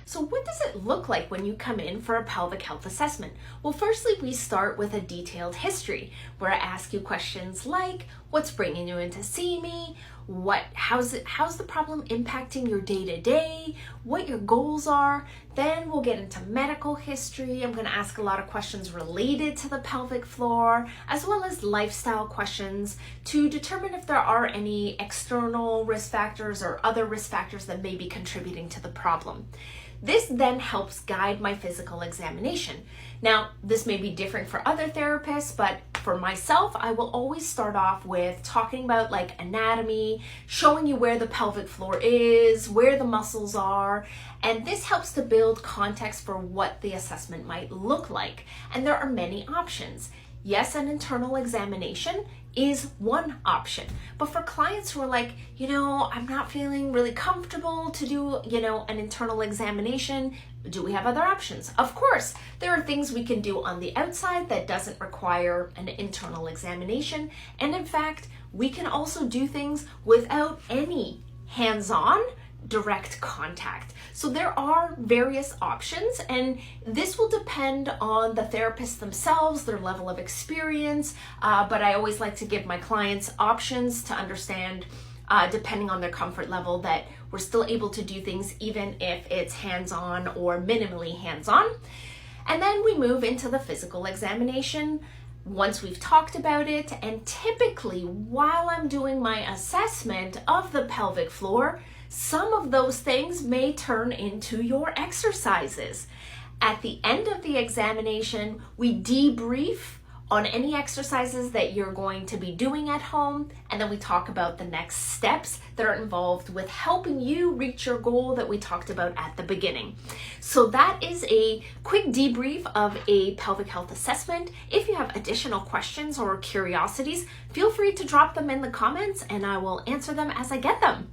So what does it look like when you come in for a pelvic health assessment? Well, firstly, we start with a detailed history where I ask you questions like, what's bringing you in to see me? How's the problem impacting your day-to-day? What your goals are? Then we'll get into medical history. I'm going to ask a lot of questions related to the pelvic floor, as well as lifestyle questions to determine if there are any external risk factors or other risk factors that may be contributing to the problem. This then helps guide my physical examination. Now, this may be different for other therapists, but for myself, I will always start off with talking about like anatomy, showing you where the pelvic floor is, where the muscles are, and this helps to build context for what the assessment might look like. And there are many options. Yes, an internal examination is one option. But for clients who are like, I'm not feeling really comfortable to do, an internal examination, do we have other options? Of course, there are things we can do on the outside that doesn't require an internal examination. And in fact, we can also do things without any hands-on direct contact. So there are various options, and this will depend on the therapists themselves, their level of experience, but I always like to give my clients options to understand, depending on their comfort level, that we're still able to do things even if it's hands-on or minimally hands-on. And then we move into the physical examination once we've talked about it, and typically while I'm doing my assessment of the pelvic floor, some of those things may turn into your exercises. At the end of the examination, we debrief on any exercises that you're going to be doing at home, and then we talk about the next steps that are involved with helping you reach your goal that we talked about at the beginning. So that is a quick debrief of a pelvic health assessment. If you have additional questions or curiosities, feel free to drop them in the comments and I will answer them as I get them.